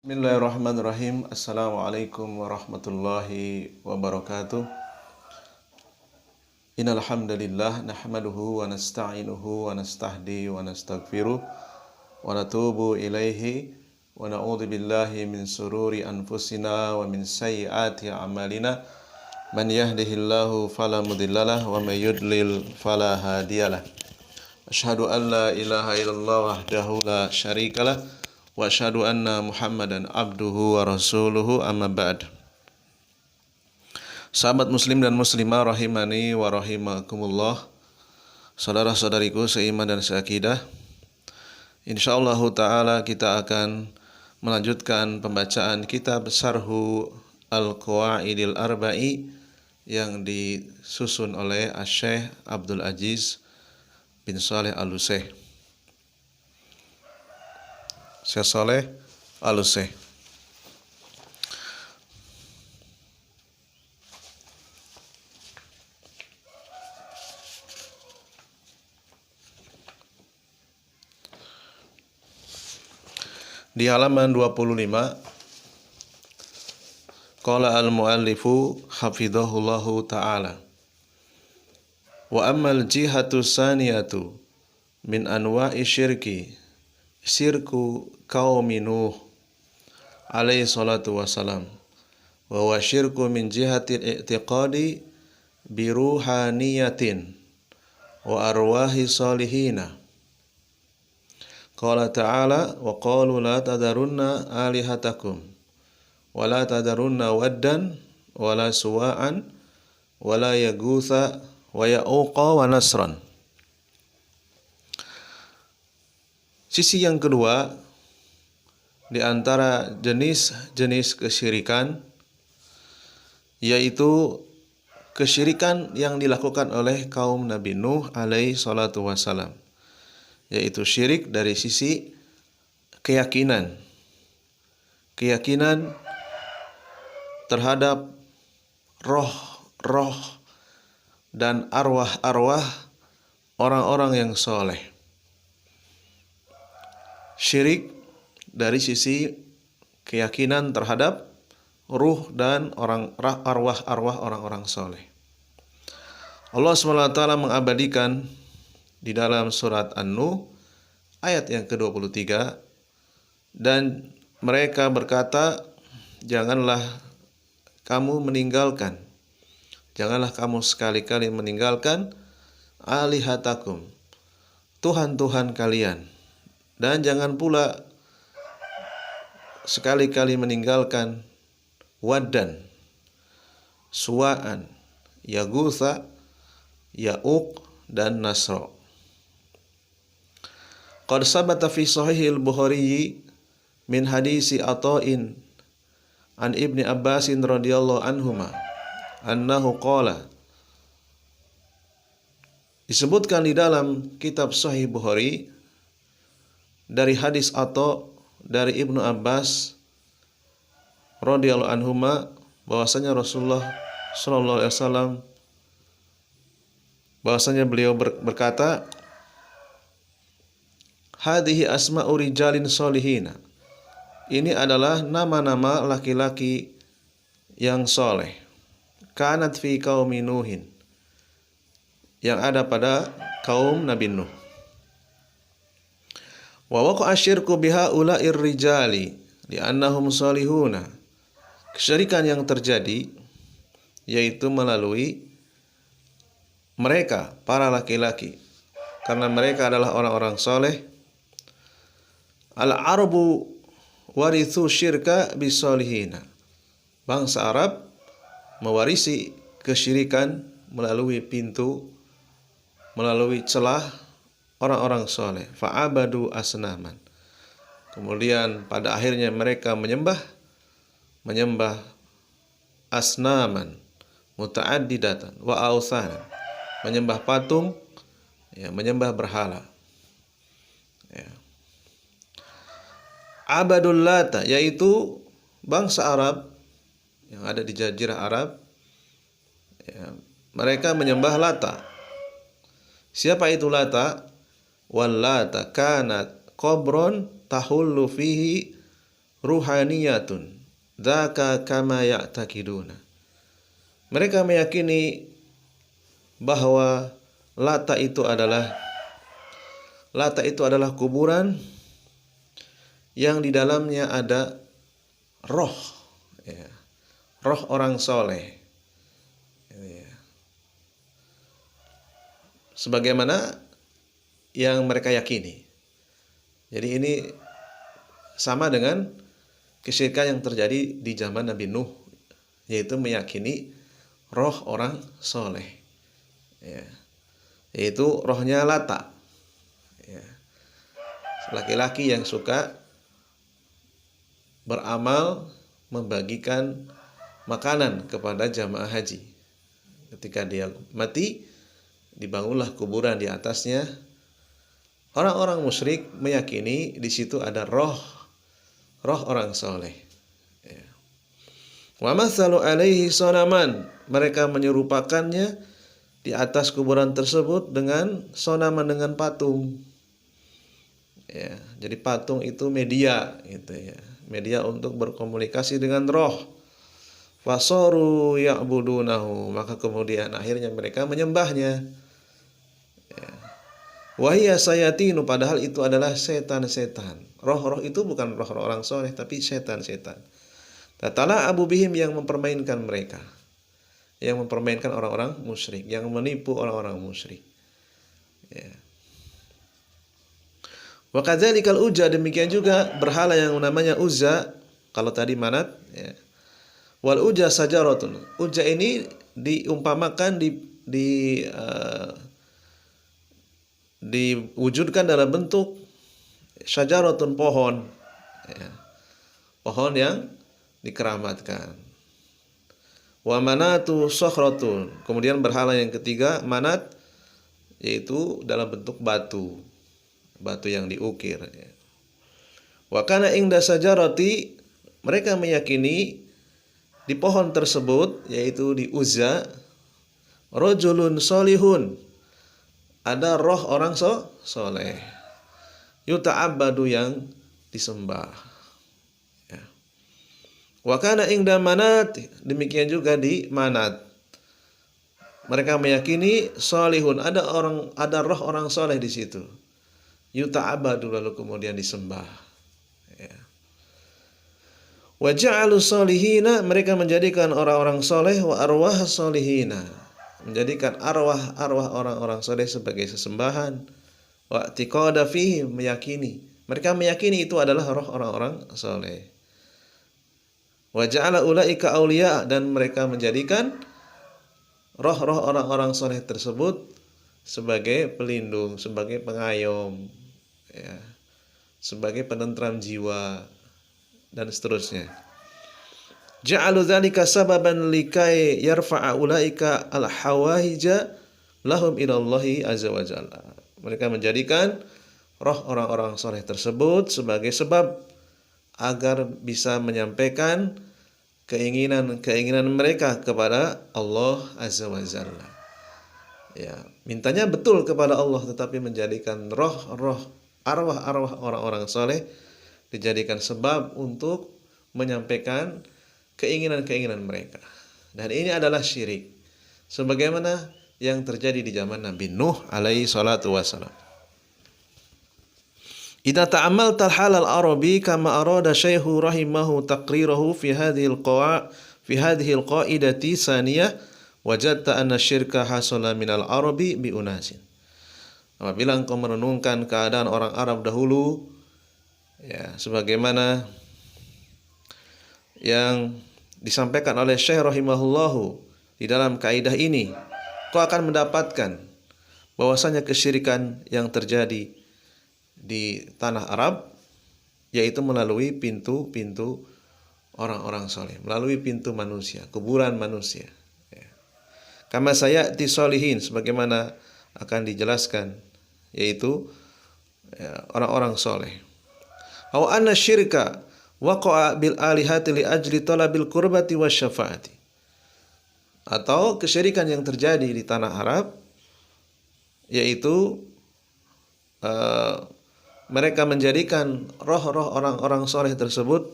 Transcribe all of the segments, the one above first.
Bismillahirrahmanirrahim. Assalamualaikum warahmatullahi wabarakatuh. Innal hamdalillah nahmaduhu wa nasta'inuhu wa nastahdi wa nastaghfiruh wa natubu ilaihi wa na'udzu billahi min sururi anfusina wa min sayyiati a'malina. Man yahdihillahu fala mudhillalah wa may yudlil fala hadiyalah. Asyhadu an la ilaha illallah wahdahu la syarikalah wa asyhadu anna Muhammadan abduhu wa rasuluhu amma ba'd. Sahabat muslim dan muslimah rahimani wa rahimakumullah. Saudara-saudariku seiman dan seakidah, insyaallah taala kita akan melanjutkan pembacaan kitab Syarhu Al-Qawaidil Arba'i yang disusun oleh Asy-Syaikh Abdul Aziz bin Shalih Al-Utsaimin. Syekh Shalih Al-Utsaimin. Di halaman 25, qala al-muallifu hafidhahullahu ta'ala, wa ammal jihatu saniyatu min anwa'i syirki syirku qaumi Nuh alaihi salatu wassalam, wa huwa syirku min jihatil i'tiqadi bi ruhaniyatin wa arwahi salihina. Qala ta'ala, wa qalu la tadarunna alihatakum wa la tadarunna waddan wa la suwa'an wa la yaghutha wa ya'uqa wa nasran. Sisi yang kedua di antara jenis-jenis kesyirikan, yaitu kesyirikan yang dilakukan oleh kaum Nabi Nuh alaihi salatu wassalam, yaitu syirik dari sisi keyakinan terhadap roh dan arwah-arwah orang-orang yang soleh. Syirik dari sisi keyakinan terhadap ruh dan arwah-arwah orang-orang soleh. Allah SWT mengabadikan di dalam surat An-Nuh ayat yang ke-23, dan mereka berkata, janganlah kamu sekali-kali meninggalkan alihatakum, Tuhan-Tuhan kalian, dan jangan pula sekali-kali meninggalkan waddan, suwa'an, yaghutha, ya'uq, dan nasra. Qad sabata fi sahihil Bukhari min hadisi Ata'in an Ibni Abbasin radhiyallahu anhuma annahu qala, disebutkan di dalam kitab Sahih Bukhari dari hadis Atha dari Ibnu Abbas radhiyallahu anhuma bahwasanya Rasulullah sallallahu alaihi wasallam beliau berkata, hadhihi asma'u rijalin solihina, ini adalah nama-nama laki-laki yang soleh, kanat fi qaumi Nuhin, yang ada pada kaum Nabi Nuh. Wa waqa'a syirku biha ula'ir rijali li'annahum solihuna, kesyirikan yang terjadi yaitu melalui mereka, para laki-laki, karena mereka adalah orang-orang soleh. Al-Arabu warithu syirka bisolihina, bangsa Arab mewarisi kesyirikan melalui celah orang-orang soleh. Fa'abadu asnaman, kemudian pada akhirnya mereka menyembah asnaman muta'addidatan wa authanan, menyembah patung, menyembah berhala. Abadul Lata, yaitu bangsa Arab yang ada di Jazirah Arab, mereka menyembah Lata. Siapa itu Lata? Wal Lata kanat qabron tahullu fihi ruhaniyatun dzaka kama ya'taqiduna. Mereka meyakini bahwa Lata itu adalah kuburan yang di dalamnya ada roh, ya, roh orang soleh, ya. Sebagaimana yang mereka yakini. Jadi ini sama dengan kesyirikan yang terjadi di zaman Nabi Nuh, yaitu meyakini roh orang soleh, ya, yaitu rohnya Lata, ya, laki-laki yang suka beramal membagikan makanan kepada jamaah haji. Ketika dia mati, dibangunlah kuburan di atasnya. Orang-orang musyrik meyakini di situ ada roh orang soleh. Ya. Wa mathalu alaihi sonaman, mereka menyerupakannya di atas kuburan tersebut dengan sonaman, dengan patung. Ya, jadi patung itu media, gitu ya, media untuk berkomunikasi dengan roh. Fasoru ya'budunahu, maka kemudian akhirnya mereka menyembahnya. Ya. Wahia sayatinu, padahal itu adalah setan-setan. Roh-roh itu bukan roh orang soleh, tapi setan-setan. Tatala abu bihim, yang mempermainkan mereka, yang mempermainkan orang-orang musyrik, yang menipu orang-orang musyrik. Ya. Wa kadzalikal Uzza, demikian juga berhala yang namanya Uzza. Kalau tadi Manat, ya. Wal Uzza sajaratun. Uzza ini diumpamakan diwujudkan dalam bentuk syajaratun, pohon, ya, pohon yang dikeramatkan. Wa manatu sokhratun, kemudian berhala yang ketiga Manat, yaitu dalam bentuk batu yang diukir, ya. Wa kana ingda sajarati, mereka meyakini di pohon tersebut, yaitu di Uzza, rajulun solihun, ada roh orang soleh, yuta'abbadu, yang disembah, ya. Wa kana ingda Manat, demikian juga di Manat, mereka meyakini solihun, ada roh orang soleh di situ, yuta'abbadu, lalu kemudian disembah, ya. Wa ja'alu solihina, mereka menjadikan orang-orang soleh, wa arwah solihina, menjadikan arwah orang-orang soleh sebagai sesembahan. Wa tiqada fihi, mereka meyakini itu adalah roh orang-orang soleh. Wa ja'ala ulaika auliya, dan mereka menjadikan roh-roh orang-orang soleh tersebut sebagai pelindung, sebagai pengayom, ya, sebagai penentram jiwa, dan seterusnya. Ja'alu dzalika sababan likai yarfa'a ulaika al-hawahija lahum ilallahi azza wa jalla. Mereka menjadikan roh orang-orang soleh tersebut sebagai sebab agar bisa menyampaikan keinginan mereka kepada Allah azza wa jalla. Ya, mintanya betul kepada Allah, tetapi menjadikan roh-roh, arwah-arwah orang-orang soleh dijadikan sebab untuk menyampaikan keinginan-keinginan mereka. Dan ini adalah syirik, sebagaimana yang terjadi di zaman Nabi Nuh alaihi salatu wassalam. Idza ta'ammalta al-halal arabi kama arada syaihu rahimahu taqrirahu fi hadhihi al-qa'idati saniyah, wajadta anna syirka hasala minal arabi bi unasin. Apabila engkau merenungkan keadaan orang Arab dahulu, ya, sebagaimana yang disampaikan oleh Syekh rahimahullahu di dalam kaidah ini, kau akan mendapatkan bahwasanya kesyirikan yang terjadi di tanah Arab, yaitu melalui pintu-pintu orang-orang soleh, melalui pintu manusia, kuburan manusia, ya. Kama sayati solihin, sebagaimana akan dijelaskan, yaitu, ya, orang-orang soleh. Aw anna syirka waqa'a bil alihati li ajli talabil qurbati wasyafaati, atau kesyirikan yang terjadi di tanah Arab, yaitu mereka menjadikan roh-roh orang-orang soleh tersebut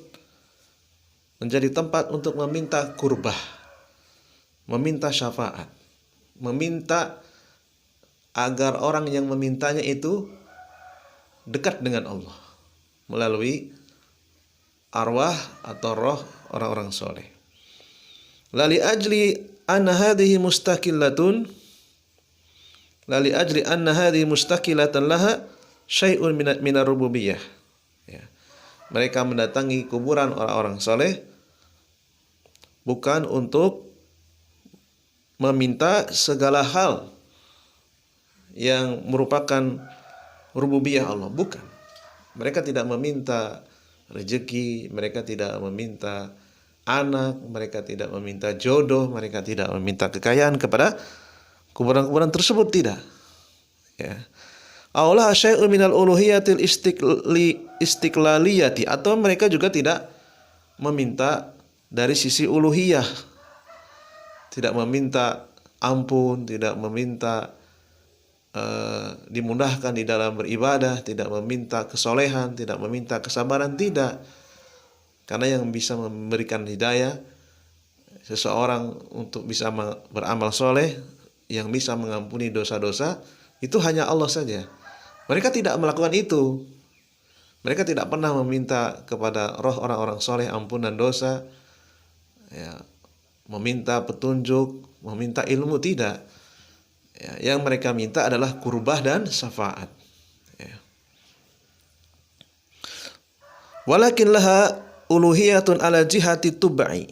menjadi tempat untuk meminta kurbah, meminta syafaat, meminta agar orang yang memintanya itu dekat dengan Allah melalui arwah atau roh orang-orang soleh. Lali ajli anna hadhihi mustaqillatun lali ajli anna hadhihi mustaqillatan laha syai'un minar rububiyah. Ya. Mereka mendatangi kuburan orang-orang soleh bukan untuk meminta segala hal yang merupakan rububiyah Allah, bukan. Mereka tidak meminta rezeki, mereka tidak meminta anak, mereka tidak meminta jodoh, mereka tidak meminta kekayaan kepada kuburan-kuburan tersebut, tidak. Ya. Aulah syai'un minal uluhiyatil istiqlaliyati, atau mereka juga tidak meminta dari sisi uluhiyah, tidak meminta ampun, tidak meminta dimudahkan di dalam beribadah, tidak meminta kesolehan, tidak meminta kesabaran, tidak. Karena yang bisa memberikan hidayah seseorang untuk bisa beramal soleh, yang bisa mengampuni dosa-dosa, itu hanya Allah saja. Mereka tidak melakukan itu. Mereka tidak pernah meminta kepada roh orang-orang soleh ampunan dosa, ya, meminta petunjuk, meminta ilmu, tidak. Ya, yang mereka minta adalah kurbah dan syafaat. Ya. Walakin laha uluhiyatun ala jihati tubai,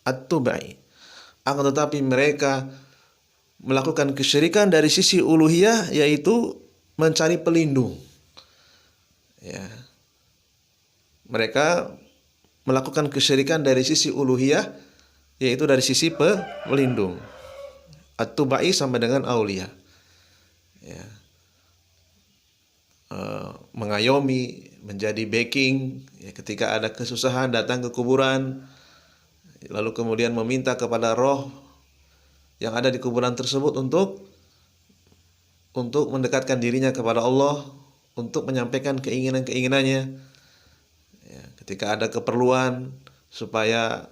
at-tubai. Akan tetapi mereka melakukan kesyirikan dari sisi uluhiyah, yaitu mencari pelindung. Ya. Mereka melakukan kesyirikan dari sisi uluhiyah, yaitu dari sisi pelindung. At-tubai sama dengan aulia. Ya. Mengayomi, menjadi backing, ya, ketika ada kesusahan datang ke kuburan, lalu kemudian meminta kepada roh yang ada di kuburan tersebut untuk mendekatkan dirinya kepada Allah, untuk menyampaikan keinginan-keinginannya. Ya, ketika ada keperluan supaya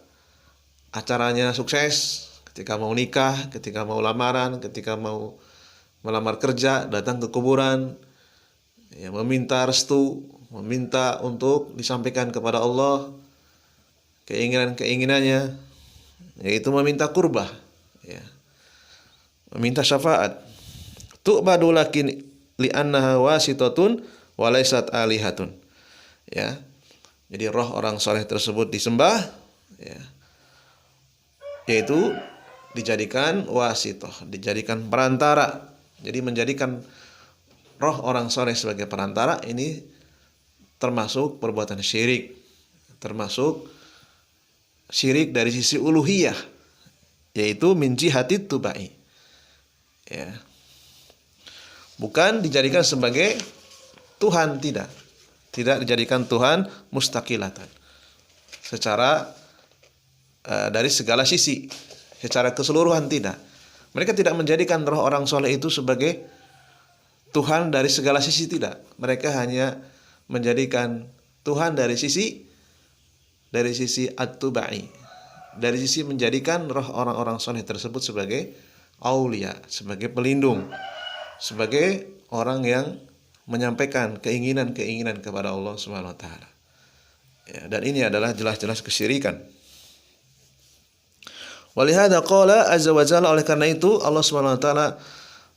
acaranya sukses, ketika mau nikah, ketika mau lamaran, ketika mau melamar kerja, datang ke kuburan, ya, meminta restu, meminta untuk disampaikan kepada Allah keinginan-keinginannya, yaitu meminta kurbah, ya, meminta syafaat. Tu'badu lakin li'annaha wasitatun wa laysat alihatun. Ya. Jadi roh orang soleh tersebut disembah, ya, yaitu dijadikan wasitoh, dijadikan perantara. Jadi menjadikan roh orang soleh sebagai perantara ini termasuk perbuatan syirik, termasuk syirik dari sisi uluhiyah, yaitu min jihati tubai. Ya. Bukan dijadikan sebagai Tuhan, tidak. Tidak dijadikan Tuhan mustaqilatan. Secara dari segala sisi, secara keseluruhan tidak. Mereka tidak menjadikan roh orang soleh itu sebagai Tuhan dari segala sisi, tidak. Mereka hanya menjadikan Tuhan dari sisi at-tubai, dari sisi menjadikan roh orang-orang soleh tersebut sebagai aulia, sebagai pelindung, sebagai orang yang menyampaikan keinginan-keinginan kepada Allah Subhanahu wa taala. Ya, dan ini adalah jelas-jelas kesyirikan. Walihada qala azza wa jalla, oleh karena itu Allah Subhanahu wa taala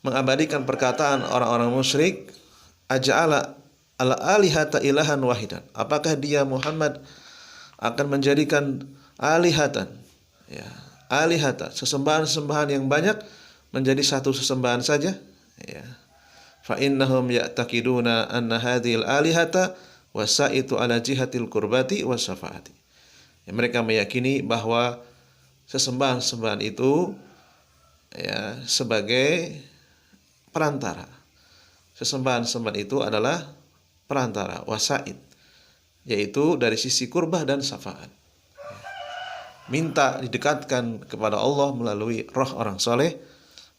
mengabadikan perkataan orang-orang musyrik, aja'ala al-alihata ilahan wahidan. Apakah dia Muhammad akan menjadikan alihatan, ya, alihata, sesembahan-sesembahan yang banyak menjadi satu sesembahan saja, ya. Fa innahum ya'taqiduna anna hadhil alihata wasaitu ala jihatil qurbati wasyafaati. Ya, mereka meyakini bahwa sesembahan-sembahan itu, ya, sebagai perantara. Sesembahan-sembahan itu adalah perantara, wasaid, yaitu dari sisi kurbah dan syafaat. Minta didekatkan kepada Allah melalui roh orang soleh,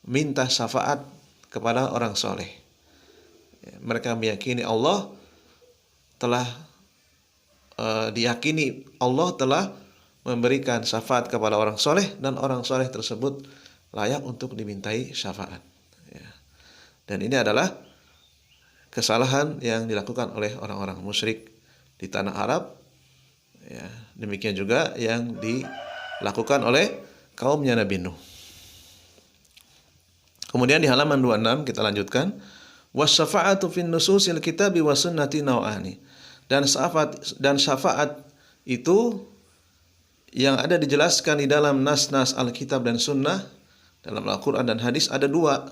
minta syafaat kepada orang soleh. Mereka meyakini Allah telah diyakini Allah telah memberikan syafaat kepada orang soleh dan orang soleh tersebut layak untuk dimintai syafaat. Ya. Dan ini adalah kesalahan yang dilakukan oleh orang-orang musyrik di tanah Arab. Ya. Demikian juga yang dilakukan oleh kaumnya Nabi Nuh. Kemudian di halaman 26 kita lanjutkan, wasyafa'atu fin nususil kitabi wa sunnati naw'ani. Dan syafaat itu yang ada dijelaskan di dalam nas-nas Alkitab dan Sunnah, dalam Al-Quran dan hadis ada dua.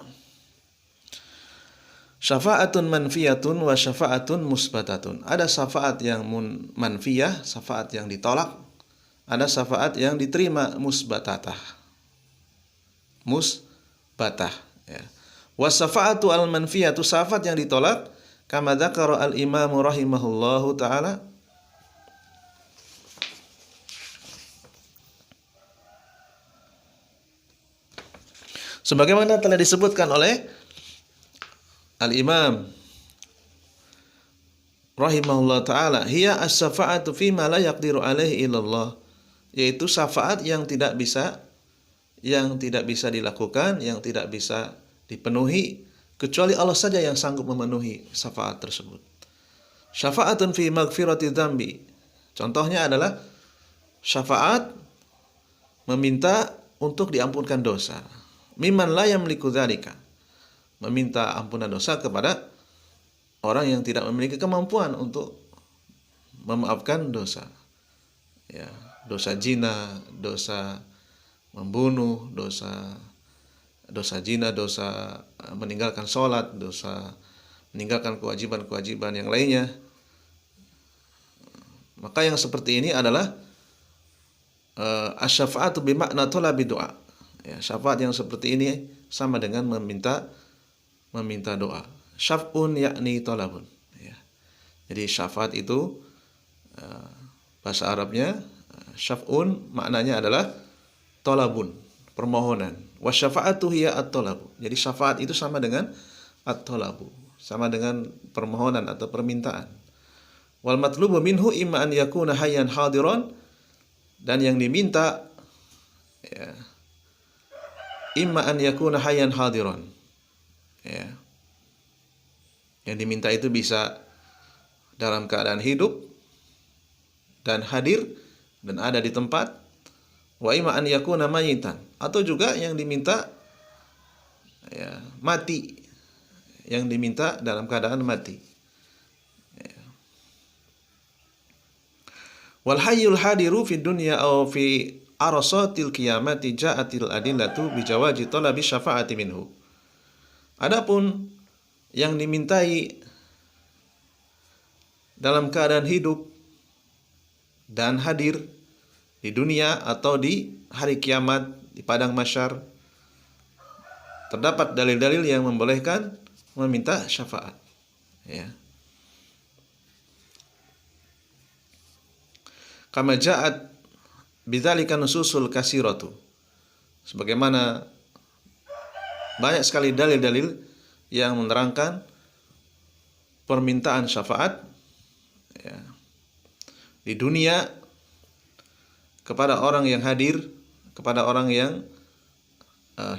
Syafa'atun manfiyatun wa syafa'atun musbatatun. Ada syafaat yang manfiyah, syafaat yang ditolak. Ada syafaat yang diterima, musbatatah. Musbatah. Ya. Wa syafa'atu al-manfiyatu, syafaat yang ditolak, kama dzakara al-imamu rahimahullahu ta'ala, sebagaimana telah disebutkan oleh Al-Imam rahimahullah ta'ala, hiya as-syafa'atu fima la yaqdiru alaihi illallah, yaitu syafaat yang tidak bisa dilakukan, yang tidak bisa dipenuhi kecuali Allah saja yang sanggup memenuhi syafaat tersebut. Syafa'atun fi maghfirati dzambi, contohnya adalah syafaat meminta untuk diampunkan dosa. Mimman la yamliku dzalika, meminta ampunan dosa kepada orang yang tidak memiliki kemampuan untuk memaafkan dosa. Ya, dosa zina, dosa membunuh, dosa zina, dosa meninggalkan sholat, dosa meninggalkan kewajiban-kewajiban yang lainnya. Maka yang seperti ini adalah asy-syafa'atu bimakna talabi doa. Ya, syafaat yang seperti ini sama dengan meminta doa. Syaf'un yakni talabun. Ya. Jadi syafaat itu bahasa Arabnya syaf'un maknanya adalah talabun, permohonan. Wasyafa'atu hiya at-talabu. Jadi syafaat itu sama dengan at-talabu, sama dengan permohonan atau permintaan. Wal matlubu minhu imma an yakuna hayyan hadiran, dan yang diminta ya, imma an yakuna hayyan hadiran. Ya. Yang diminta itu bisa dalam keadaan hidup dan hadir dan ada di tempat. Wa imma an yakuna mayitan, atau juga yang diminta ya, mati. Yang diminta dalam keadaan mati. Ya. Wal hayyul hadiru fid dunya aw fi arasatil qiyamati ja'atil adillatu bijawaji talabi syafa'ati minhu. Adapun yang dimintai dalam keadaan hidup dan hadir di dunia atau di hari kiamat, di padang mahsyar, terdapat dalil-dalil yang membolehkan meminta syafaat. Ya. Kama ja'at bidzalika nususul kasiratu. Sebagaimana banyak sekali dalil-dalil yang menerangkan permintaan syafaat ya, di dunia kepada orang yang hadir, kepada orang yang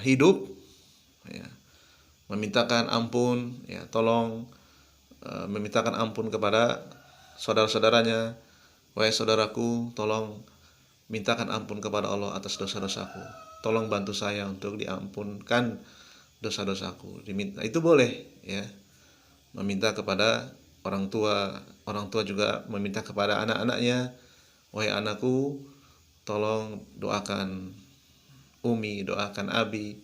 hidup, ya, memintakan ampun, ya, tolong memintakan ampun kepada saudara-saudaranya, wahai saudaraku, tolong mintakan ampun kepada Allah atas dosa-dosaku, tolong bantu saya untuk diampunkan dosa-dosaku. Diminta, itu boleh, ya, meminta kepada orang tua juga meminta kepada anak-anaknya, wahai anakku, tolong doakan Umi, doakan Abi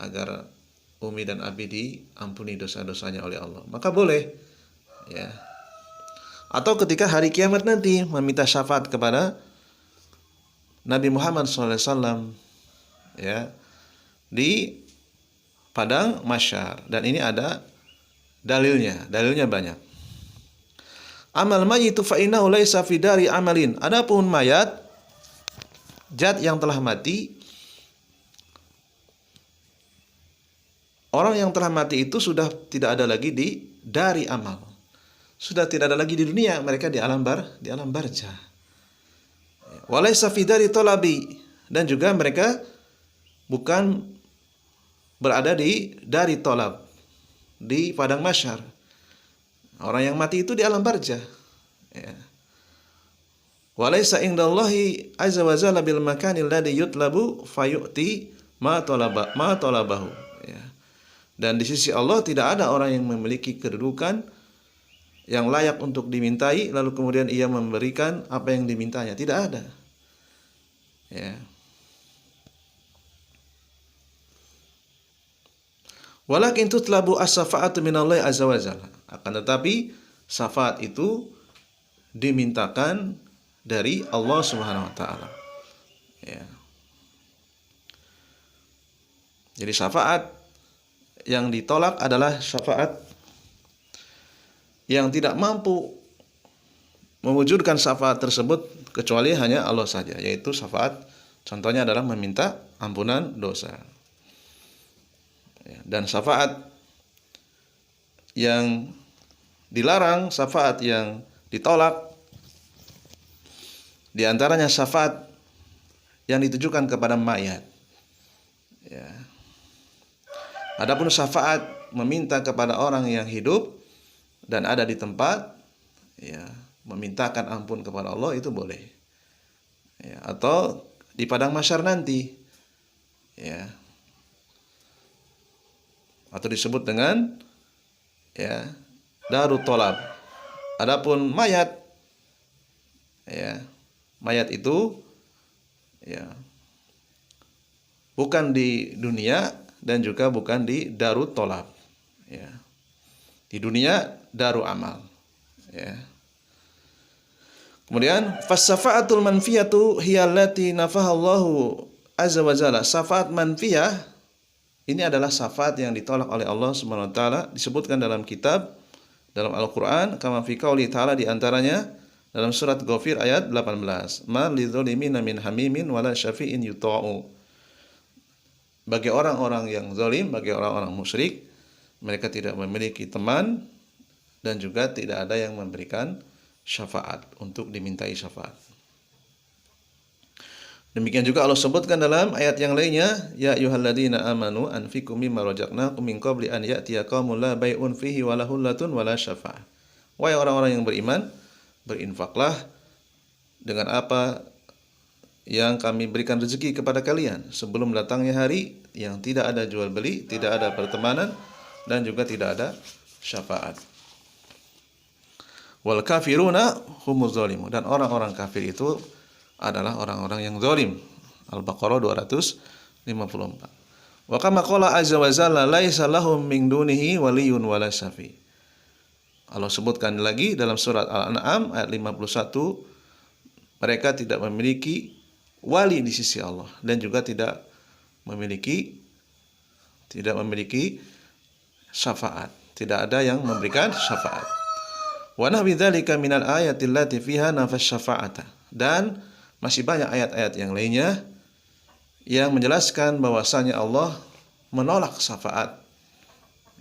agar Umi dan Abi diampuni dosa-dosanya oleh Allah. Maka boleh, ya. Atau ketika hari kiamat nanti meminta syafaat kepada Nabi Muhammad SAW, ya, di padang mahsyar. Dan ini ada dalilnya banyak. Amal mayyitu fa innahu laisa fi dari amalin. Adapun mayat, zat yang telah mati, orang yang telah mati itu sudah tidak ada lagi di dari amal. sudah tidak ada lagi di dunia, mereka di alam barzah. Walaysa fi dari talabi, dan juga mereka bukan berada di dari tolab, di padang mahsyar. Orang yang mati itu di alam barzah. Ya. Walaysa indallahi azza wa jalla bil makanil ladzi yutlabu fayu'ti ma talabahu. Ya. Dan di sisi Allah tidak ada orang yang memiliki kedudukan yang layak untuk dimintai lalu kemudian ia memberikan apa yang dimintanya. Tidak ada. Ya. Walakin tutlabu as-syafa'atu minallahi azza wa jalla. Akan tetapi syafaat itu dimintakan dari Allah Subhanahu wa taala. Ya. Jadi syafaat yang ditolak adalah syafaat yang tidak mampu mewujudkan syafaat tersebut kecuali hanya Allah saja, yaitu syafaat contohnya adalah meminta ampunan dosa. Dan syafaat yang dilarang, syafaat yang ditolak, di antaranya syafaat yang ditujukan kepada mayat. Ya. Adapun syafaat meminta kepada orang yang hidup dan ada di tempat, ya, memintakan ampun kepada Allah itu boleh. Ya, atau di padang mahsyar nanti, ya, atau disebut dengan ya darut tolab. Adapun mayat, ya, mayat itu ya bukan di dunia dan juga bukan di darut tolab. Ya. Di dunia daru amal. Ya. Kemudian fasafaatul manfiyatu hiya allati nafahallahu azza wa jalla. Syafaat manfiyah ini adalah syafaat yang ditolak oleh Allah Subhanahu wa taala, disebutkan dalam kitab, dalam Al-Qur'an, kama fi qauli ta'ala, di antaranya dalam surat Ghafir ayat 18. Ma lidzalimin min hamimin wala syafi'in yuta'u. Bagi orang-orang yang zalim, bagi orang-orang musyrik, mereka tidak memiliki teman dan juga tidak ada yang memberikan syafaat untuk dimintai syafaat. Demikian juga Allah sebutkan dalam ayat yang lainnya, ya ayyuhalladzina amanu anfiqu mimma razaqnakum min qabli an ya'tiya qaumun la bai'un fihi wa lahum latun wala syafa'ah. Wahai orang-orang yang beriman, berinfaklah dengan apa yang kami berikan rezeki kepada kalian sebelum datangnya hari yang tidak ada jual beli, tidak ada pertemanan, dan juga tidak ada syafaat. Wal kafiruna humuz zalimun, dan orang-orang kafir itu adalah orang-orang yang zalim. Al-Baqarah 254. Wa kama qala azza wa jalla laisa lahum min dunihi waliyyun wala syafi. Allah sebutkan lagi dalam surat Al-An'am ayat 51, mereka tidak memiliki wali di sisi Allah dan juga tidak memiliki syafaat. Tidak ada yang memberikan syafaat. Wa nahwi dzalika minal ayati allati fiha nafas syafa'ata. Dan masih banyak ayat-ayat yang lainnya yang menjelaskan bahwasanya Allah menolak syafaat.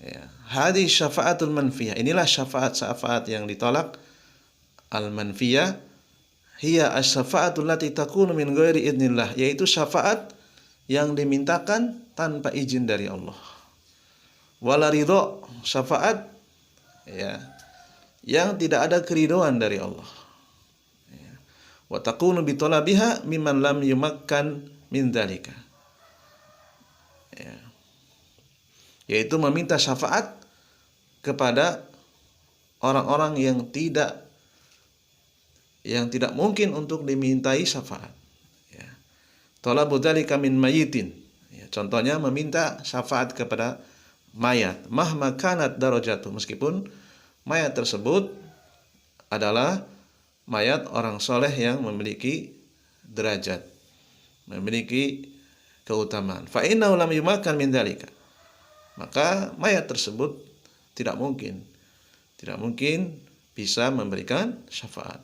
Ya, hadis syafaatul manfiyah. Inilah syafaat yang ditolak. Al-manfiyah hiya asy-syafa'atul lati takunu min ghairi idznillah, yaitu syafaat yang dimintakan tanpa izin dari Allah. Wala ridha, syafaat ya yang tidak ada keridhaan dari Allah. Ya. Wa takunu bi talabiha mimman lam yumakkan min dzalika. Ya. Yaitu meminta syafaat kepada orang-orang yang tidak mungkin untuk dimintai syafaat. Ya. Talabu dzalika min mayyitin. Ya, contohnya meminta syafaat kepada mayat, mahma kanat darajatuh, meskipun mayat tersebut adalah mayat orang soleh yang memiliki derajat, memiliki keutamaan. Fa innahu lam yumakkan min dzalika. Maka mayat tersebut tidak mungkin bisa memberikan syafaat.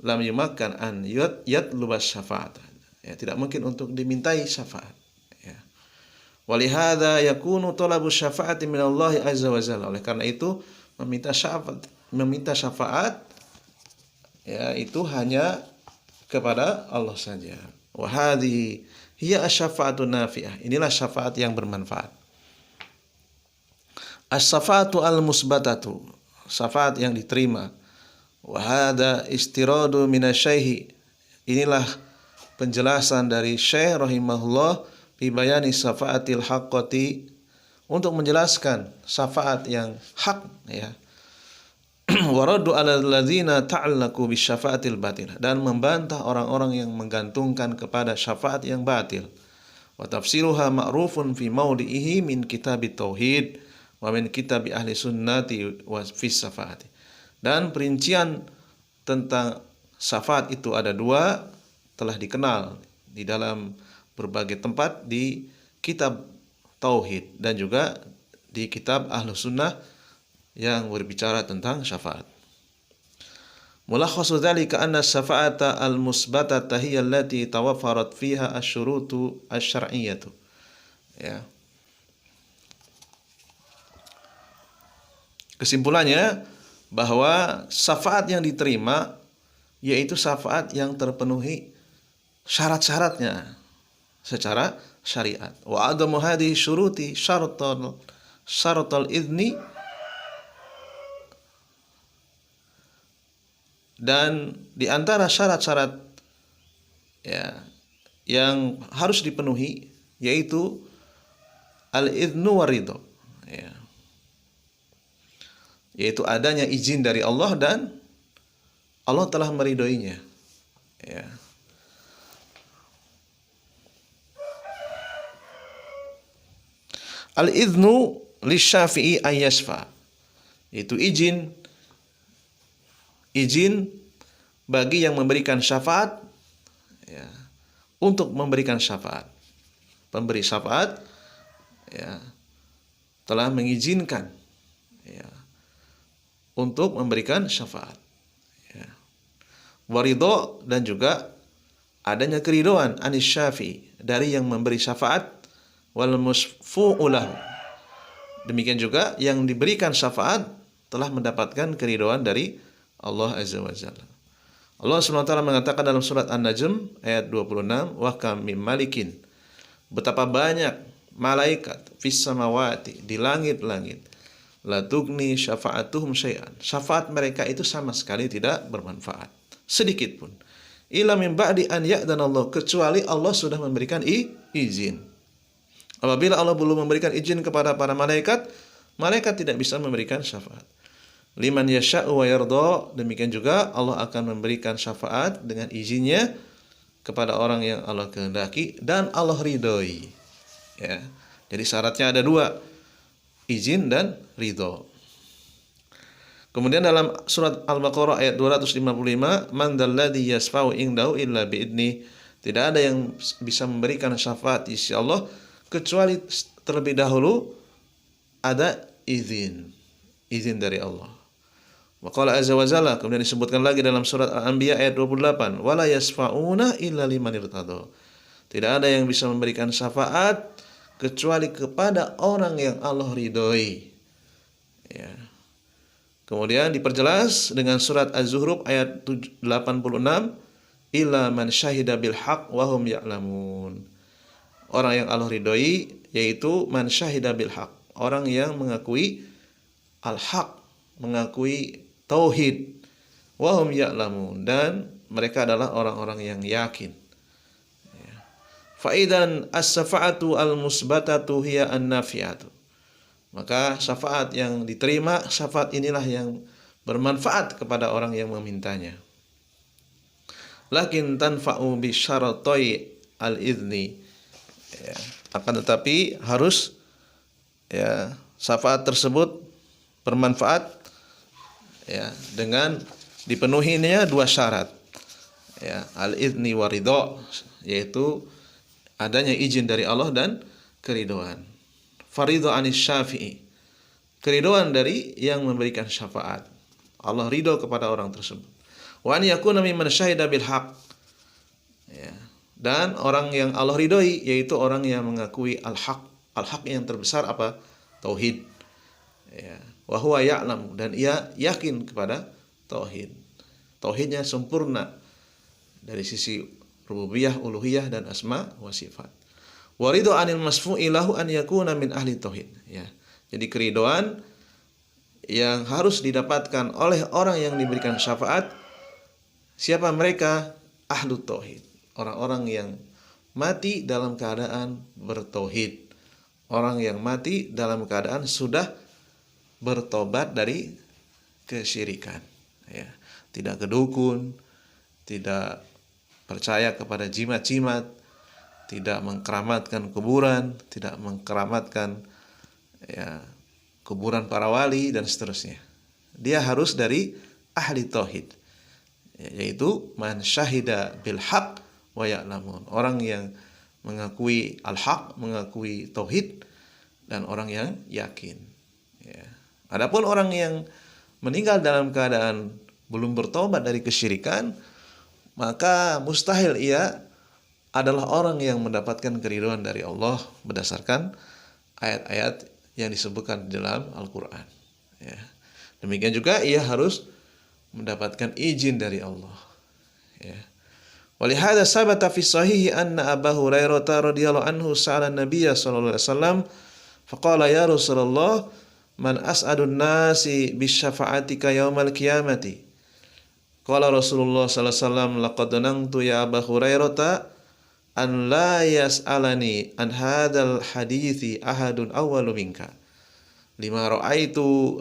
Lam yumakkan an yatlubas syafaat. Ya, tidak mungkin untuk dimintai syafaat. Ya. Walihada yakunu talabu syafaati minallahi azza wa jalla. Oleh karena itu meminta meminta syafaat ya itu hanya kepada Allah saja. Wa hadhihi hiya asy-syafa'atun nafi'ah. Inilah syafaat yang bermanfaat. As-syafa'atu al-musbatatu, syafaat yang diterima. Wa hadza istiradu minasy-syaikh. Inilah penjelasan dari Syekh rahimahullah fi bayani syafaatil haqqati, untuk menjelaskan syafaat yang hak ya. Waraddu 'alal ladzina ta'allaqu bisyafaatil batil, dan membantah orang-orang yang menggantungkan kepada syafaat yang batil. Wa tafsiruha ma'rufun fi maudihi min kitabit tauhid wa min kitabi ahli sunnati wa fi syafaati. Dan perincian tentang syafaat itu ada dua, telah dikenal di dalam berbagai tempat di kitab tauhid dan juga di kitab ahli sunnah yang berbicara tentang syafaat. Mulakhasu dzalika anna syafa'ata al-musbatata hiya allati tawaffarat fiha asy-syurutu asy-syar'iyyatu. Ya. Kesimpulannya bahwa syafaat yang diterima yaitu syafaat yang terpenuhi syarat-syaratnya secara syariat. Wa adamu hadhihi syuruti syaratul idzni, dan di antara syarat-syarat ya yang harus dipenuhi yaitu al-idnu waridho ya, yaitu adanya izin dari Allah dan Allah telah meridhoinya ya. Al-idnu lisyafi'i ayyasfa, itu izin bagi yang memberikan syafaat ya, untuk memberikan syafaat. Pemberi syafaat ya telah mengizinkan ya untuk memberikan syafaat ya. Waridho, dan juga adanya keridhaan anis syafi'i, dari yang memberi syafaat, wal musfu'u lahu, demikian juga yang diberikan syafaat telah mendapatkan keridhaan dari Allah Azza wa Jalla. Allah SWT mengatakan dalam surat An-Najm ayat 26, wa kam mim malikin, betapa banyak malaikat fis samawati, di langit-langit, la tugni syafa'atuhum syai'an, syafaat mereka itu sama sekali tidak bermanfaat sedikit pun, illa min ba'di an ya'dana Allah, kecuali Allah sudah memberikan izin. Apabila Allah belum memberikan izin kepada para malaikat, malaikat tidak bisa memberikan syafaat. Liman yasha'u wa yardha, demikian juga Allah akan memberikan syafaat dengan izinnya kepada orang yang Allah kehendaki dan Allah ridhoi ya. Jadi syaratnya ada dua, izin dan ridho. Kemudian dalam surat Al-Baqarah ayat 255, man dzalladzi yasfa'u indahu illa biidni, tidak ada yang bisa memberikan syafaat di sisi Allah kecuali terlebih dahulu ada izin dari Allah. Wa qala azza wa jalla, kemudian disebutkan lagi dalam surat Al-Anbiya ayat 28, wala yasfa'una illa liman irtadha, tidak ada yang bisa memberikan syafaat kecuali kepada orang yang Allah ridhoi ya. Kemudian diperjelas dengan surat Az-Zukhruf ayat 86, illa man syahida bil haqq wa hum ya'lamun, orang yang Allah ridhoi yaitu man syahida bil haqq, orang yang mengakui al-haq, mengakui tauhid, wa hum ya'lamun, dan mereka adalah orang-orang yang yakin. Fa idzan as-syafa'atu al-musbatatu hiya an-nafi'atu, maka syafaat yang diterima, syafaat inilah yang bermanfaat kepada orang yang memintanya. Lakin tanfa'u bi syaratai al-idzni ya, akan tetapi harus ya syafaat tersebut bermanfaat ya dengan dipenuhinya dua syarat ya, al-idzni wa ridho, yaitu adanya izin dari Allah dan keridhaan. Faridho anis syafi'i, keridhaan dari yang memberikan syafaat, Allah ridho kepada orang tersebut. Wa an yakuna mimman syahida bil haqq ya, dan orang yang Allah ridhoi yaitu orang yang mengakui al-haq yang terbesar apa? Tauhid ya. wa huwa ya'lam, dan ia yakin kepada tauhid. Tauhidnya sempurna dari sisi rububiyah, uluhiyah dan asma wa sifat. Wa ridho anil masfu'i lahu an yakuna min ahli tauhid, ya. Jadi keridhaan yang harus didapatkan oleh orang yang diberikan syafaat, siapa mereka? Ahlu tauhid, orang-orang yang mati dalam keadaan bertauhid, orang yang mati dalam keadaan sudah bertobat dari kesyirikan, ya. Tidak ke dukun, tidak percaya kepada jimat-jimat, tidak mengkeramatkan kuburan, tidak mengkeramatkan, ya, kuburan para wali dan seterusnya. Dia harus dari ahli tauhid, yaitu man syahida bil haq wa ya'lamun, orang yang mengakui al-haq, mengakui tauhid, dan orang yang yakin, ya. Adapun orang yang meninggal dalam keadaan belum bertobat dari kesyirikan, maka mustahil ia adalah orang yang mendapatkan keridhaan dari Allah berdasarkan ayat-ayat yang disebutkan di dalam Al-Qur'an, ya. Demikian juga ia harus mendapatkan izin dari Allah, ya. Walihada sabata fi sahihi anna Abu Hurairah radhiyallahu anhu sa'ala Nabiy sallallahu alaihi wasallam faqala ya Rasulullah man as'adun nasi bisyafa'atika yaumal qiyamati. Qala Rasulullah sallallahu alaihi wasallam laqad danantu ya Abu Hurairah an la yas'alani an hadzal hadithi ahadun awwalu minka lima ra'aitu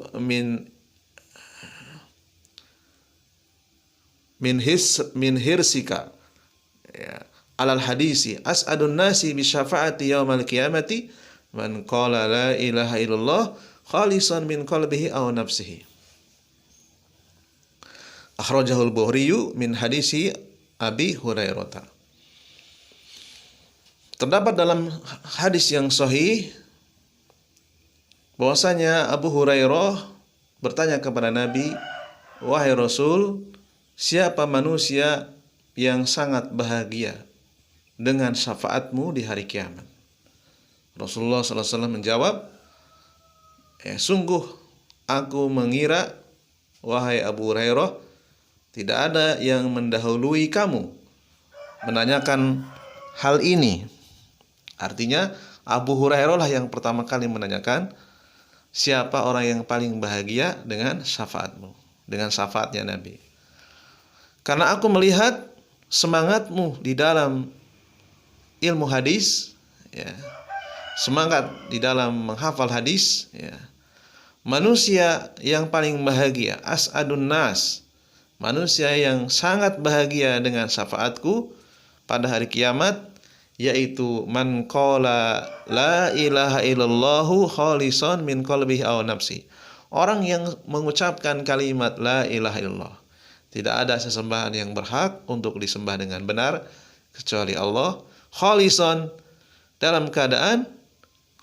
min hirsika, ya, alal hadisi as'adun nasi bi syafaati yaumal qiyamati man qala la ilaha illallah khalisan min qalbihi aw nafsihi. Akhrajahul Bukhari min hadisi Abi Hurairah. Terdapat dalam hadis yang sahih bahwasanya Abu Hurairah bertanya kepada Nabi, wahai Rasul, siapa manusia yang sangat bahagia dengan syafaatmu di hari kiamat? Rasulullah SAW menjawab, sungguh aku mengira, wahai Abu Hurairah, tidak ada yang mendahului kamu menanyakan hal ini. Artinya Abu Hurairah lah yang pertama kali menanyakan, siapa orang yang paling bahagia dengan syafaatmu, dengan syafaatnya Nabi. Karena aku melihat semangatmu di dalam ilmu hadis, ya, semangat di dalam menghafal hadis, ya. Manusia yang paling bahagia, as'adun nas, manusia yang sangat bahagia dengan syafaatku pada hari kiamat, yaitu man qala la ilaha illallahu khalisan min qalbihi aw nafsi, orang yang mengucapkan kalimat la ilaha illallah, tidak ada sesembahan yang berhak untuk disembah dengan benar kecuali Allah, khalisan, dalam keadaan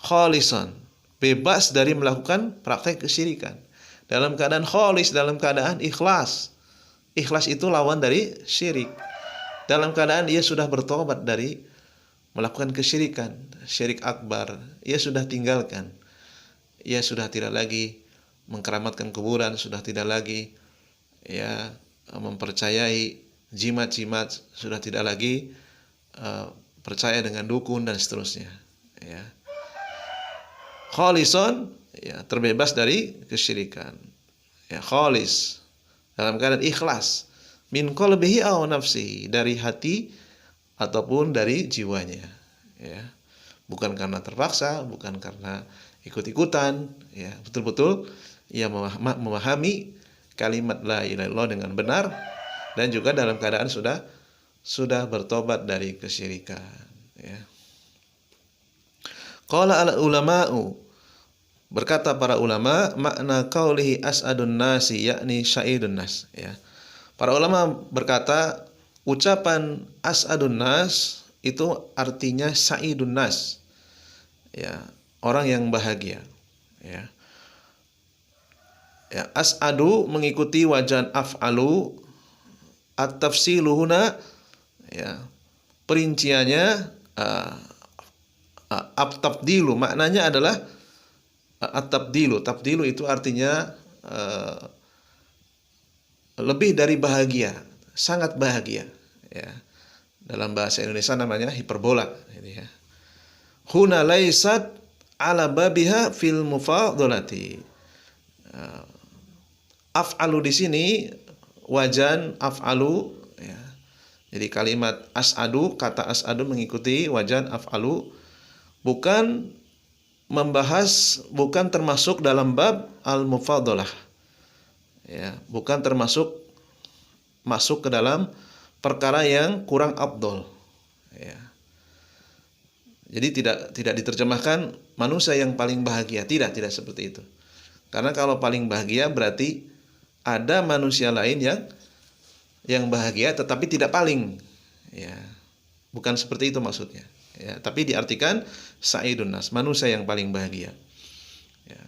khalisan, bebas dari melakukan praktek kesyirikan, dalam keadaan khalis, dalam keadaan ikhlas. Ikhlas itu lawan dari syirik. Dalam keadaan ia sudah bertobat dari melakukan kesyirikan, syirik akbar, ia sudah tinggalkan. Ia sudah tidak lagi mengkeramatkan kuburan, sudah tidak lagi, ya, mempercayai jimat-jimat, sudah tidak lagi percaya dengan dukun dan seterusnya, ya. Khalisan, ya, terbebas dari kesyirikan, ya, khalis, dalam keadaan ikhlas, min qalbihi aw nafsihi, dari hati ataupun dari jiwanya, ya. Bukan karena terpaksa, bukan karena ikut-ikutan, ya. Betul-betul ia memahami kalimat la ilaha illallah dengan benar, dan juga dalam keadaan sudah bertobat dari kesyirikan, ya. Qala al ulama'u, berkata para ulama, makna qaulihi as'adun nasi yakni sa'idun nas, ya. Para ulama berkata ucapan as'adun nas itu artinya sa'idun nas, ya, orang yang bahagia, ya. Ya, as'adu mengikuti wajan af'alu, at-tafsiluhuna, ya, perinciannya at-tabdilu, maknanya adalah At-tabdilu, tabdilu itu artinya lebih dari bahagia, sangat bahagia, ya. Dalam bahasa Indonesia namanya hiperbola, gitu ya. Huna laisat ala babiha fil mufadhalati. Af'alu di sini wajan af'alu, ya. Jadi kalimat as'adu, kata as'adu mengikuti wajan af'alu, bukan membahas, bukan termasuk dalam bab al-mufadhalah. Ya, bukan termasuk masuk ke dalam perkara yang kurang afdol. Ya. Jadi tidak diterjemahkan manusia yang paling bahagia, tidak seperti itu. Karena kalau paling bahagia berarti ada manusia lain yang bahagia tetapi tidak paling. Ya. Bukan seperti itu maksudnya. Ya, tapi diartikan sa'idun nas, manusia yang paling bahagia. Ya.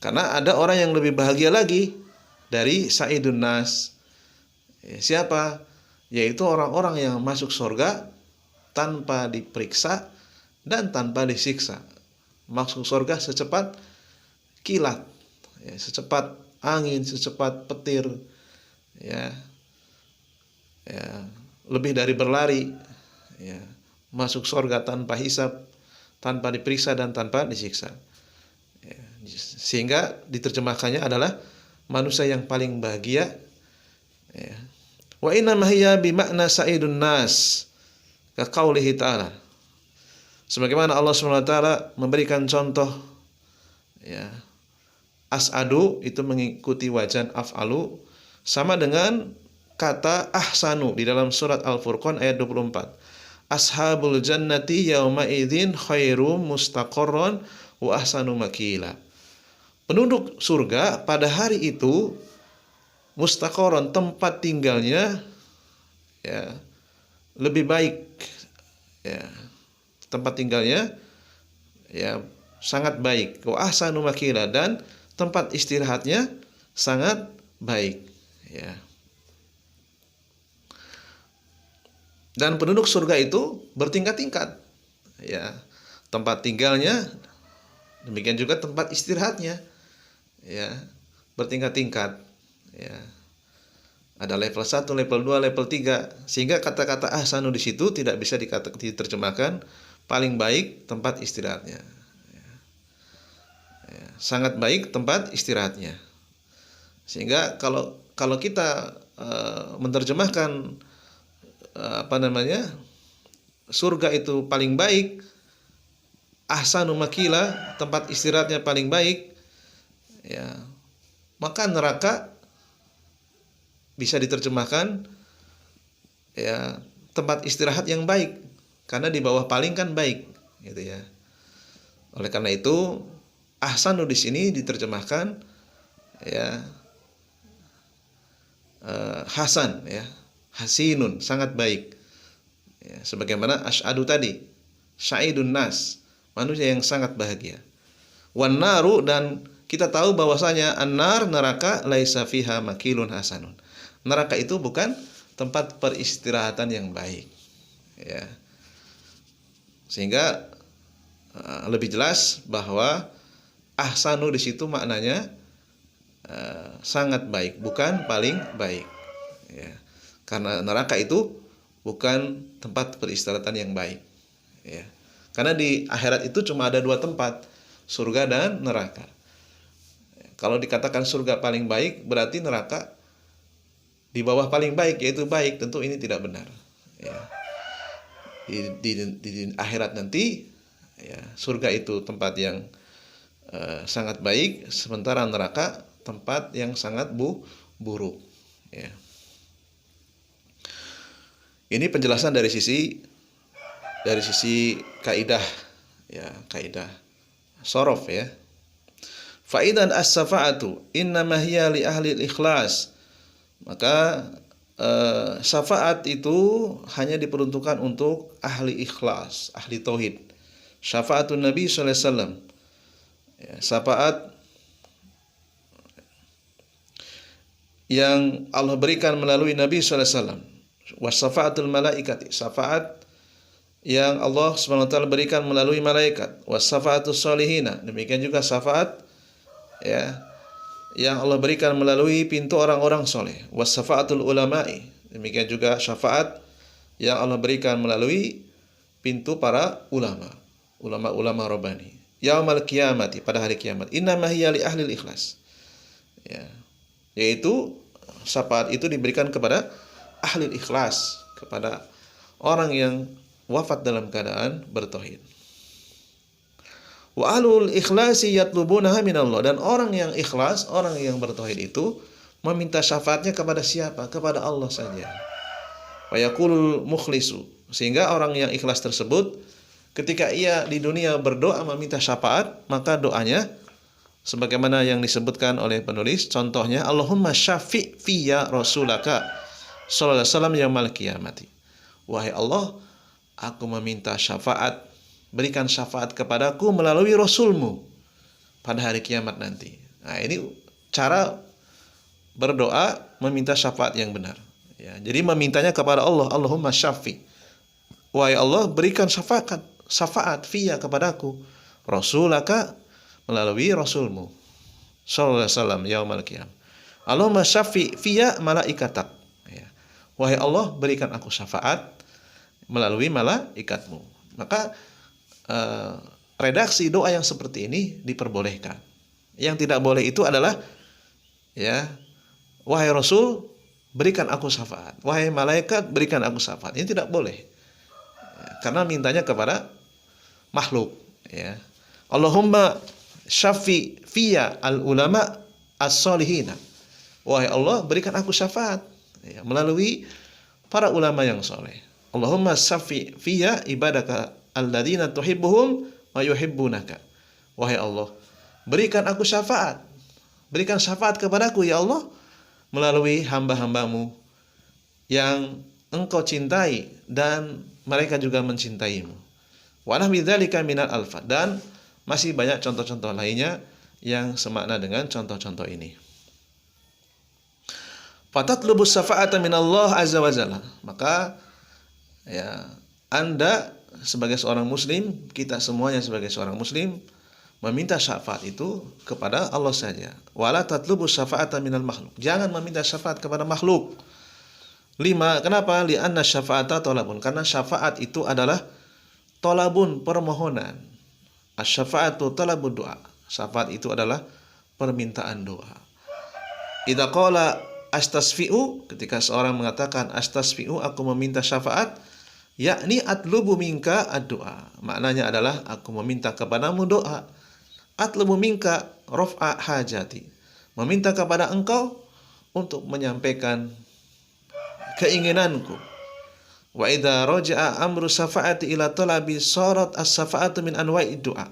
Karena ada orang yang lebih bahagia lagi dari sa'idun nas. Ya, siapa? Yaitu orang-orang yang masuk surga tanpa diperiksa dan tanpa disiksa. Masuk surga secepat kilat, ya, secepat angin, secepat petir, ya, lebih dari berlari, ya, masuk surga tanpa hisab, tanpa diperiksa dan tanpa disiksa. Ya, sehingga diterjemahkannya adalah manusia yang paling bahagia. Ya. Wa inna mahiya bimakna sa'idun nas, ka qaulihi ta'ala. Sebagaimana Allah SWT memberikan contoh, ya, as'adu itu mengikuti wajan af'alu, sama dengan kata ahsanu di dalam surat Al-Furqan ayat 24. Ashabul jannati yauma idzin khairum mustaqarron wa ahsanu makila. Penduduk surga pada hari itu mustaqarron, tempat tinggalnya, ya, lebih baik, ya, tempat tinggalnya, ya, sangat baik. Wa ahsanu makila, dan tempat istirahatnya sangat baik, ya. Dan penduduk surga itu bertingkat-tingkat, ya, tempat tinggalnya, demikian juga tempat istirahatnya, ya, bertingkat-tingkat, ya. Ada level 1, level 2, level 3, sehingga kata-kata ahsanu di situ tidak bisa diterjemahkan paling baik tempat istirahatnya, ya. Ya, sangat baik tempat istirahatnya. Sehingga kalau kita menerjemahkan surga itu paling baik, ahsanu makila, tempat istirahatnya paling baik, ya, maka neraka bisa diterjemahkan, ya, tempat istirahat yang baik, karena di bawah paling kan baik, gitu ya. Oleh karena itu ahsanu di sini diterjemahkan, ya, hasan, ya, hasinun, sangat baik, ya, sebagaimana asy'adu tadi, sa'idun nas, manusia yang sangat bahagia. Wan naru, dan kita tahu bahwasanya an-nar, neraka, laisa fiha makilun hasanun. Neraka itu bukan tempat peristirahatan yang baik, ya. Sehingga lebih jelas bahwa ahsanu di situ maknanya sangat baik, bukan paling baik, ya. Karena neraka itu bukan tempat peristirahatan yang baik, ya. Karena di akhirat itu cuma ada dua tempat, surga dan neraka. Kalau dikatakan surga paling baik, berarti neraka di bawah paling baik, yaitu baik. Tentu ini tidak benar, ya. Di akhirat nanti, ya, surga itu tempat yang sangat baik, sementara neraka tempat yang sangat buruk, ya. Ini penjelasan dari sisi kaidah, ya, kaidah shorof, ya. Faidan as-safa'atu innama hiya li ahli ikhlas. Maka syafaat itu hanya diperuntukkan untuk ahli ikhlas, ahli tauhid. Syafaatun Nabi sallallahu alaihi wasallam, ya, syafaat yang Allah berikan melalui Nabi sallallahu alaihi wasallam. Wa syafaatul malaikati, syafaat yang Allah Subhanahu wa taala berikan melalui malaikat, wasafaatus solihina, demikian juga syafaat ya yang Allah berikan melalui pintu orang-orang soleh, wasafaatul ulama'i, demikian juga syafaat yang Allah berikan melalui pintu para ulama, ulama-ulama rabbani. Yaumal qiyamati, pada hari kiamat. Innama hiya li ahlil ikhlas. Ya. Yaitu syafaat itu diberikan kepada ahli ikhlas, kepada orang yang wafat dalam keadaan bertauhid. Wa ahlul ikhlasi yatlubunaha minallah, dan orang yang ikhlas, orang yang bertauhid itu meminta syafaatnya kepada siapa? Kepada Allah saja. Wa yaqulul mukhlisu, sehingga orang yang ikhlas tersebut ketika ia di dunia berdoa meminta syafaat, maka doanya sebagaimana yang disebutkan oleh penulis, contohnya Allahumma syafi' fiyya rasulaka sallallahu alaihi wasallam yaumal qiyamati. Wahai Allah, aku meminta syafaat, berikan syafaat kepadaku melalui Rasulmu pada hari kiamat nanti. Nah, ini cara berdoa meminta syafaat yang benar. Ya, jadi memintanya kepada Allah, Allahumma syafi'. Wahai Allah, berikan syafaat fiyya kepadaku, Rasulaka, melalui Rasulmu sallallahu alaihi wasallam yaumal qiyamah. Allahumma syafi' fiyya malaikatak. Ya. Wahai Allah, berikan aku syafaat melalui malaikatmu. Maka redaksi doa yang seperti ini diperbolehkan. Yang tidak boleh itu adalah ya, wahai Rasul, berikan aku syafaat. Wahai malaikat, berikan aku syafaat. Ini tidak boleh. Ya, karena mintanya kepada makhluk, ya. Allahumma syafi' fiyya al ulama as-solihina. Wahai Allah, berikan aku syafaat ya, melalui para ulama yang soleh. Allahumma syafi' fiyya ibadaka alladzina tuhibbuhum wa yuhibbunaka. Wahai Allah, berikan aku syafaat. Berikan syafaat kepadaku ya Allah melalui hamba-hambamu yang engkau cintai dan mereka juga mencintaimu. Wa nahwi dzalika minal alfa, dan masih banyak contoh-contoh lainnya yang semakna dengan contoh-contoh ini. Fatatlubus syafa'ata minallah azza wa jalla. Maka ya, Anda sebagai seorang muslim, kita semuanya sebagai seorang muslim meminta syafaat itu kepada Allah saja. Wala tatlubus syafa'ata minal makhluk. Jangan meminta syafaat kepada makhluk. 5. Kenapa? Li'anna syafa'ata tolabun. Karena syafaat itu adalah tolabun, permohonan. Asy-syafa'atu talabud doa. Syafaat itu adalah permintaan doa. Idza qala astasfi'u, ketika seorang mengatakan astasfi'u, aku meminta syafaat, yakni atlubu minka ad-doa. Maknanya adalah aku meminta kepadamu doa. Atlubu minka raf'a hajati. Meminta kepada engkau untuk menyampaikan keinginanku. Wa idza raja'a amru syafa'ati ila talabi sarat as-syafa'atu min anwa'id du'a.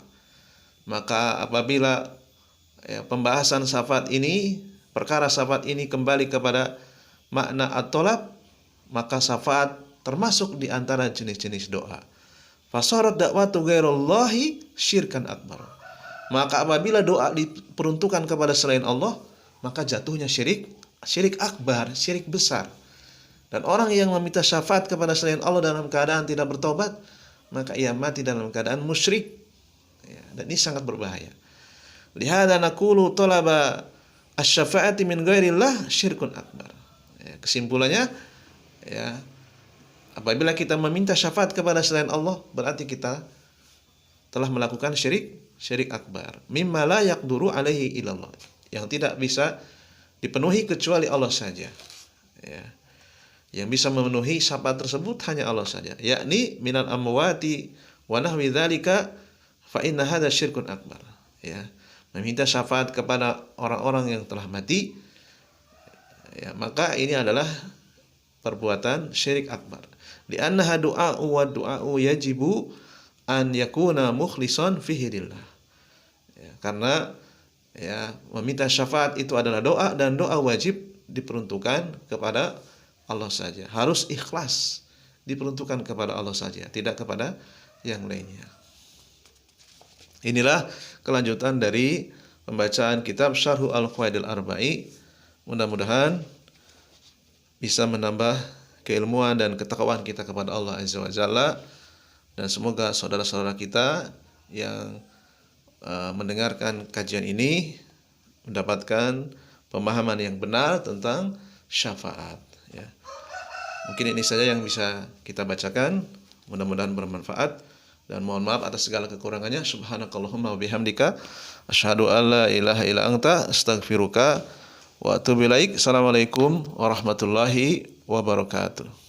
Maka apabila ya, pembahasan syafaat ini, perkara syafaat ini kembali kepada makna at-talab, maka syafaat termasuk di antara jenis-jenis doa. Fasarat da'watu ghairallahi syirkan akbar. Maka apabila doa diperuntukkan kepada selain Allah, maka jatuhnya syirik akbar, syirik besar. Dan orang yang meminta syafaat kepada selain Allah dalam keadaan tidak bertobat, maka ia mati dalam keadaan musyrik. Ya, dan ini sangat berbahaya. Lihada naqulu talaba asy-syafa'ati min ghairillah syirkun akbar. Ya, kesimpulannya ya, apabila kita meminta syafaat kepada selain Allah, berarti kita telah melakukan syirik akbar. Mimma la yaqduru alaihi illallah. Yang tidak bisa dipenuhi kecuali Allah saja. Ya. Yang bisa memenuhi syafaat tersebut hanya Allah saja, yakni minal amwati wa nahwi dzalika fa inna hadza syirkun akbar. Ya, meminta syafaat kepada orang-orang yang telah mati, ya, maka ini adalah perbuatan syirik akbar. Li'annaha du'a'u wa du'a'u yajibu an yakuna mukhlishan fihi lillah. Ya, karena ya, meminta syafaat itu adalah doa, dan doa wajib diperuntukkan kepada Allah saja. Harus ikhlas, diperuntukkan kepada Allah saja, tidak kepada yang lainnya. Inilah kelanjutan dari pembacaan kitab Syarhu Al-Qawaidil Arba'i. Mudah-mudahan bisa menambah keilmuan dan ketakwaan kita kepada Allah Azza wa Jalla, dan semoga saudara-saudara kita yang mendengarkan kajian ini mendapatkan pemahaman yang benar tentang syafaat, ya. Mungkin ini saja yang bisa kita bacakan. Mudah-mudahan bermanfaat dan mohon maaf atas segala kekurangannya. Subhanakallahumma wa bihamdika asyhadu an la ilaha illa anta astaghfiruka wa atubu ilaik. Assalamualaikum warahmatullahi wabarakatuh.